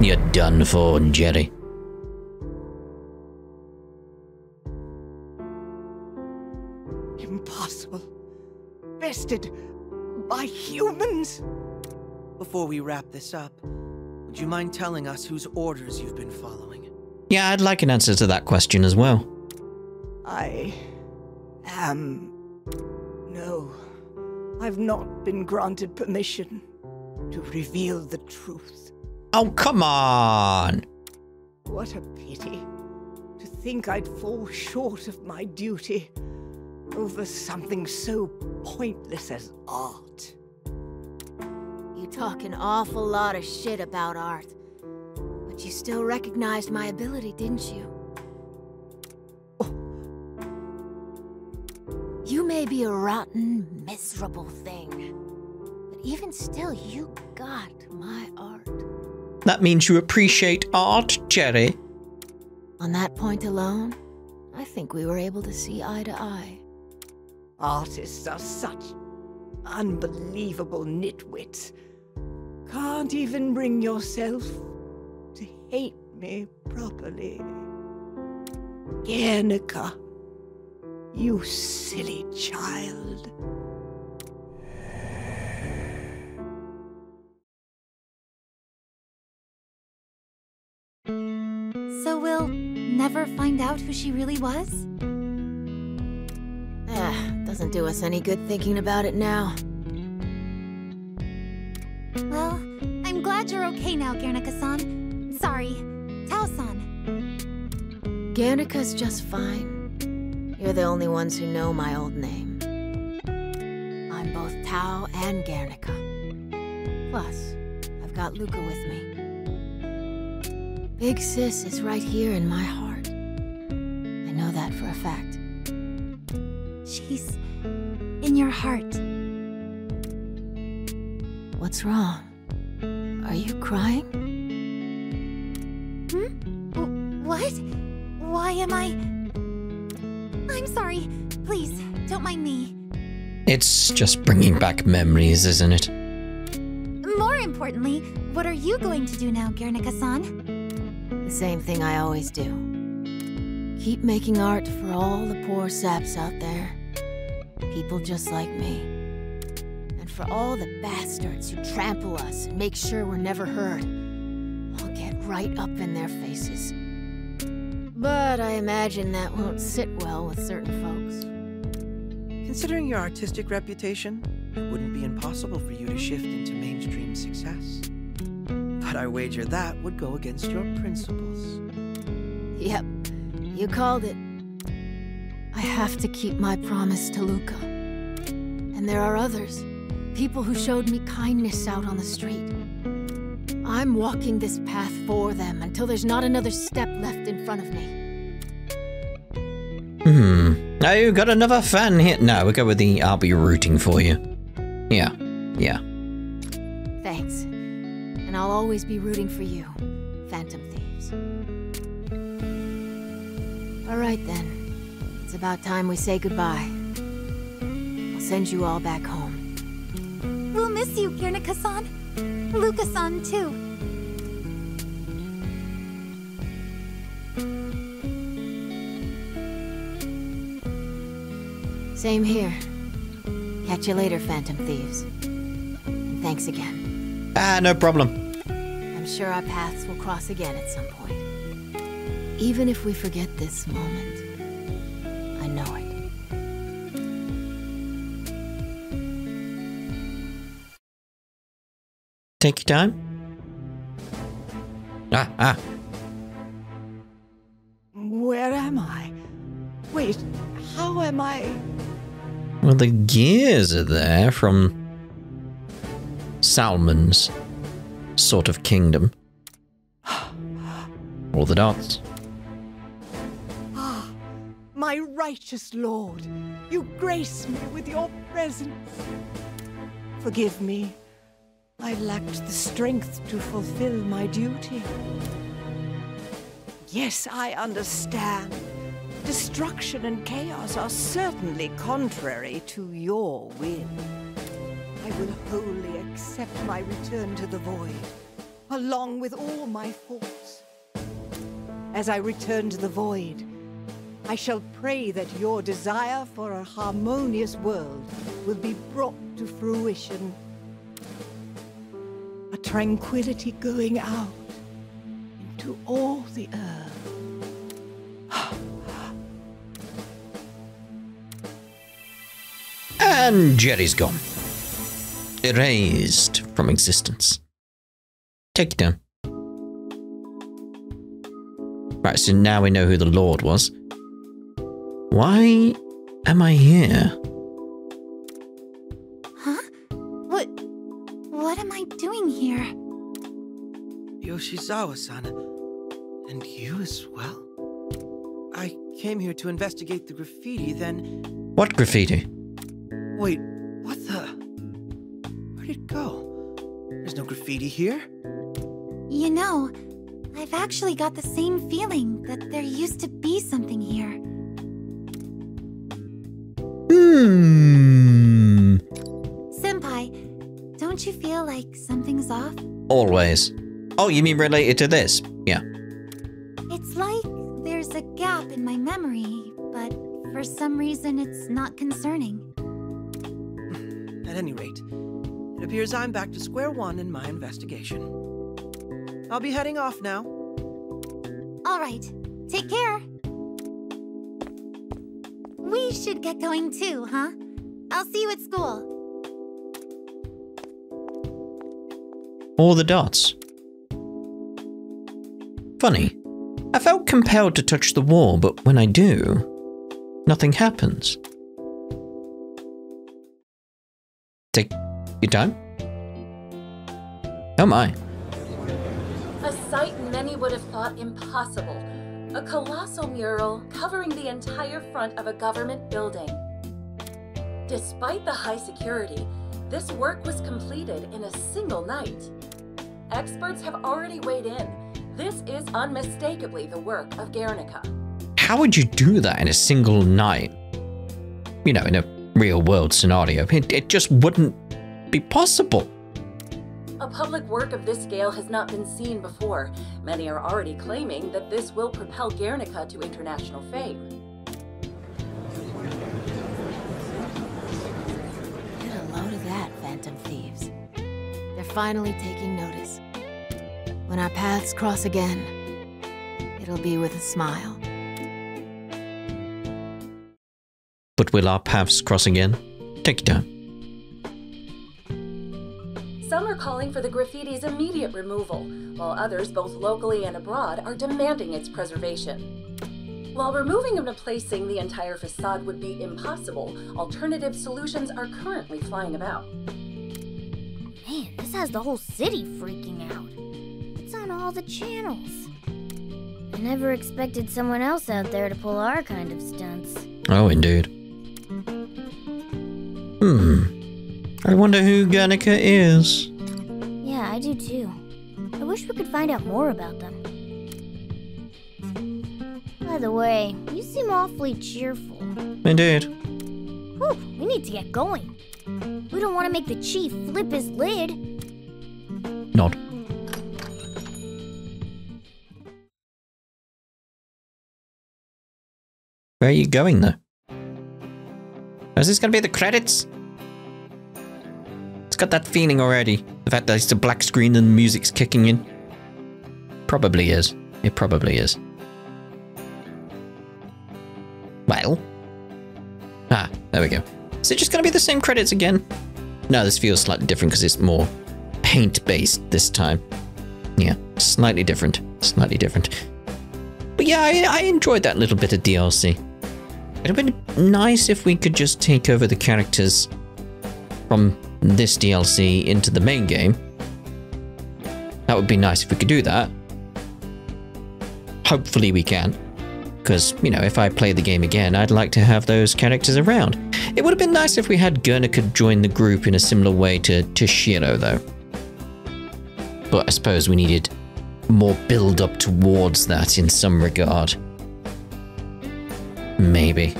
You're done for, Jerri. Impossible. Bested by humans. Before we wrap this up, would you mind telling us whose orders you've been following? Yeah, I'd like an answer to that question as well. I am... No. I've not been granted permission to reveal the truth. Oh, come on! What a pity. To think I'd fall short of my duty over something so pointless as art. You talk an awful lot of shit about art. But you still recognized my ability, didn't you? You may be a rotten, miserable thing, but even still, you got my art. That means you appreciate art, Jerri. On that point alone, I think we were able to see eye to eye. Artists are such unbelievable nitwits. Can't even bring yourself to hate me properly. Guernica, you silly child. So we'll never find out who she really was? Doesn't do us any good thinking about it now. Well, I'm glad you're okay now, Guernica-san. Sorry, Tao-san. Guernica's just fine. You're the only ones who know my old name. I'm both Tao and Guernica. Plus, I've got Luca with me. Big Sis is right here in my heart. I know that for a fact. She's in your heart. What's wrong? Are you crying? What? Why am I... I'm sorry. Please, don't mind me. It's just bringing back memories, isn't it? More importantly, what are you going to do now, Guernica-san? The same thing I always do. Keep making art for all the poor saps out there. People just like me. And for all the bastards who trample us and make sure we're never heard. I'll get right up in their faces. But I imagine that won't sit well with certain folks. Considering your artistic reputation, it wouldn't be impossible for you to shift into mainstream success. But I wager that would go against your principles. Yep, you called it. I have to keep my promise to Luca. And there are others. People who showed me kindness out on the street. I'm walking this path for them until there's not another step left in front of me. Now you got another fan here. No, we'll go with the I'll be rooting for you. Yeah. Thanks. And I'll always be rooting for you, Phantom Thieves. Alright then. It's about time we say goodbye. I'll send you all back home. We'll miss you, Guernica-san. Luca-san, too. Same here. Catch you later, Phantom Thieves. And thanks again. No problem. I'm sure our paths will cross again at some point. Even if we forget this moment, I know it. Take your time. Where am I? Wait, how am I? Well, the gears are there from Salmon's sort of kingdom. Or the dots. Ah, my righteous lord, you grace me with your presence. Forgive me. I lacked the strength to fulfill my duty. Yes, I understand. Destruction and chaos are certainly contrary to your will. I will wholly accept my return to the void, along with all my faults. As I return to the void, I shall pray that your desire for a harmonious world will be brought to fruition. A tranquility going out into all the earth. And Jerri's gone. Erased from existence. Take it down. Right, so now we know who the Lord was. Why am I here? Huh? What am I doing here? Yoshizawa-san, and you as well? I came here to investigate the graffiti, then... What graffiti? Wait, what the... Where'd it go? There's no graffiti here. You know, I've actually got the same feeling that there used to be something here. Senpai, don't you feel like something's off? Always. Oh, you mean related to this? Yeah. It's like there's a gap in my memory, but for some reason it's not concerning. At any rate, it appears I'm back to square one in my investigation. I'll be heading off now. All right, take care. We should get going too, huh? I'll see you at school. All the dots. Funny. I felt compelled to touch the wall, but when I do, nothing happens. Take your time. Oh my. A sight many would have thought impossible. A colossal mural covering the entire front of a government building. Despite the high security, this work was completed in a single night. Experts have already weighed in. This is unmistakably the work of Guernica. How would you do that in a single night? You know, in a real-world scenario. It just wouldn't be possible. A public work of this scale has not been seen before. Many are already claiming that this will propel Guernica to international fame. Get a load of that, Phantom Thieves. They're finally taking notice. When our paths cross again, it'll be with a smile. But will our paths cross again? Take it down. Some are calling for the graffiti's immediate removal, while others, both locally and abroad, are demanding its preservation. While removing and replacing the entire facade would be impossible, alternative solutions are currently flying about. Man, this has the whole city freaking out. It's on all the channels. I never expected someone else out there to pull our kind of stunts. Oh, indeed. I wonder who Guernica is. Yeah, I do too. I wish we could find out more about them. By the way, you seem awfully cheerful. Indeed. Whew, we need to get going. We don't want to make the chief flip his lid. Nod. Where are you going, though? Is this going to be the credits? It's got that feeling already. The fact that it's a black screen and the music's kicking in. Probably is. It probably is. Well. Ah, there we go. Is it just going to be the same credits again? No, this feels slightly different because it's more paint-based this time. Yeah, slightly different. Slightly different. But yeah, I enjoyed that little bit of DLC. It would have been nice if we could just take over the characters from this DLC into the main game. That would be nice if we could do that. Hopefully we can. Because, you know, if I play the game again, I'd like to have those characters around. It would have been nice if we had Guernica join the group in a similar way to Shiro, though. But I suppose we needed more build-up towards that in some regard. Maybe.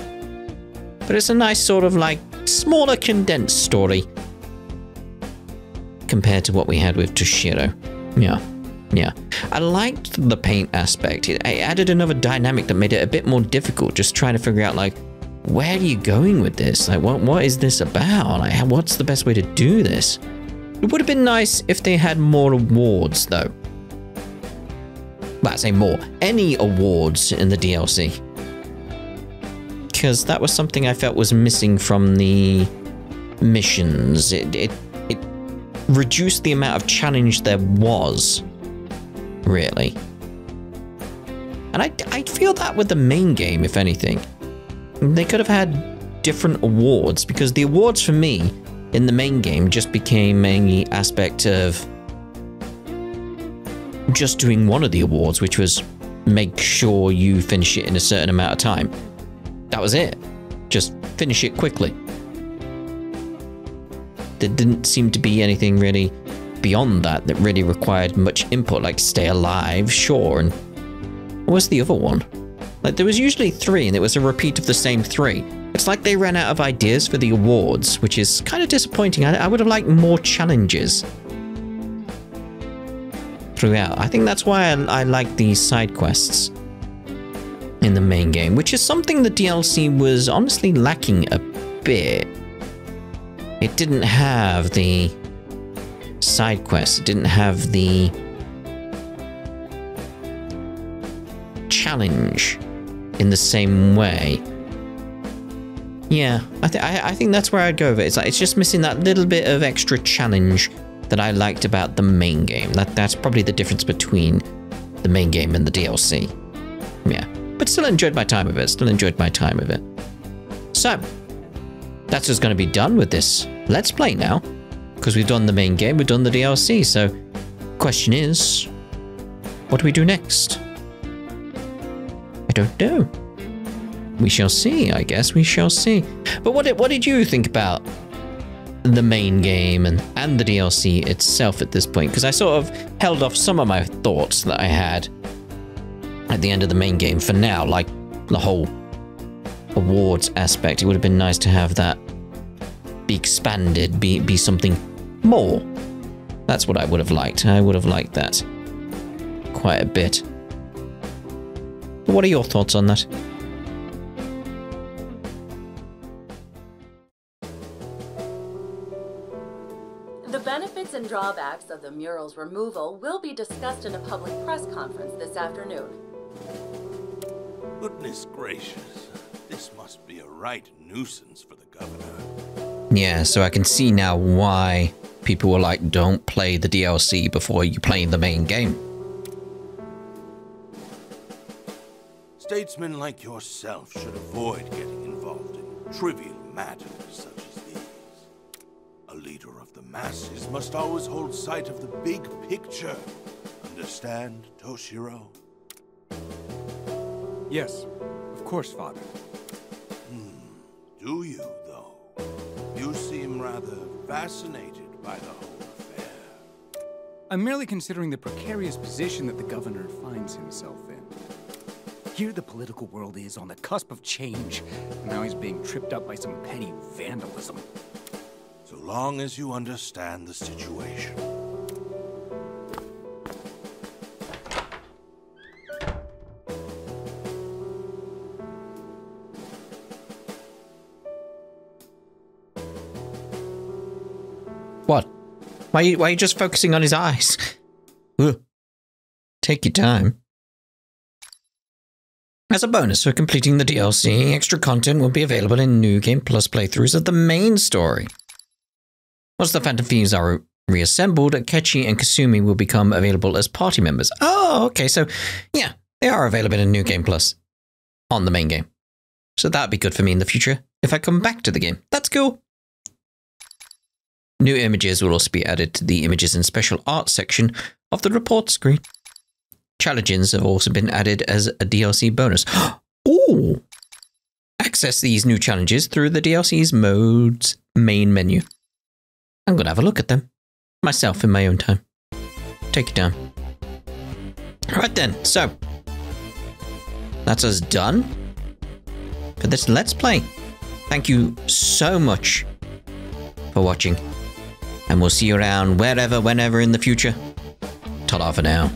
But it's a nice sort of, like, smaller condensed story. Compared to what we had with Toshiro. Yeah. Yeah, I liked the paint aspect. It added another dynamic that made it a bit more difficult, just trying to figure out, like, where are you going with this? Like, what is this about? Like, what's the best way to do this? It would have been nice if they had more awards, though. Well, I say more. Any awards in the DLC. Because that was something I felt was missing from the missions. It reduced the amount of challenge there was. Really. And I feel that with the main game, if anything. They could have had different awards, because the awards for me in the main game just became an aspect of just doing one of the awards, which was make sure you finish it in a certain amount of time. That was it. Just finish it quickly. There didn't seem to be anything really beyond that that really required much input, like stay alive, sure, and what was the other one? Like, there was usually 3, and it was a repeat of the same 3. It's like they ran out of ideas for the awards, which is kind of disappointing. I would have liked more challenges throughout. I think that's why I like these side quests in the main game, which is something the DLC was honestly lacking a bit. It didn't have the side quests. It didn't have the challenge in the same way. Yeah, I think that's where I'd go with it. It's like, it's just missing that little bit of extra challenge that I liked about the main game. That's probably the difference between the main game and the DLC. Yeah, but still enjoyed my time with it. So, that's what's going to be done with this Let's Play now. Because we've done the main game, we've done the DLC. So, question is, what do we do next? I don't know. We shall see, I guess. We shall see. But what did you think about the main game and the DLC itself at this point? Because I sort of held off some of my thoughts that I had at the end of the main game for now, like the whole awards aspect. It would have been nice to have that be expanded, be something more. That's what I would have liked. I would have liked that quite a bit. But what are your thoughts on that? The benefits and drawbacks of the mural's removal will be discussed in a public press conference this afternoon. Goodness gracious, this must be a right nuisance for the governor. Yeah, so I can see now why people were like, don't play the DLC before you play the main game. Statesmen like yourself should avoid getting involved in trivial matters such as these. A leader of the masses must always hold sight of the big picture. Understand, Toshiro? Yes, of course, Father. Do you, though? You seem rather fascinated by the whole affair. I'm merely considering the precarious position that the governor finds himself in. Here the political world is on the cusp of change. Now he's being tripped up by some petty vandalism. So long as you understand the situation. What? Why are you just focusing on his eyes? Ugh. Take your time. As a bonus for completing the DLC, extra content will be available in New Game Plus playthroughs of the main story. Once the Phantom Thieves are reassembled, Akechi and Kasumi will become available as party members. Oh, okay, so yeah, they are available in New Game Plus on the main game. So that'd be good for me in the future if I come back to the game. That's cool. New images will also be added to the images and special art section of the report screen. Challenges have also been added as a DLC bonus. Ooh! Access these new challenges through the DLC's mode's main menu. I'm gonna have a look at them myself in my own time. Take it down. Alright then, so that's us done for this Let's Play. Thank you so much for watching, and we'll see you around wherever, whenever in the future. Ta-da for now.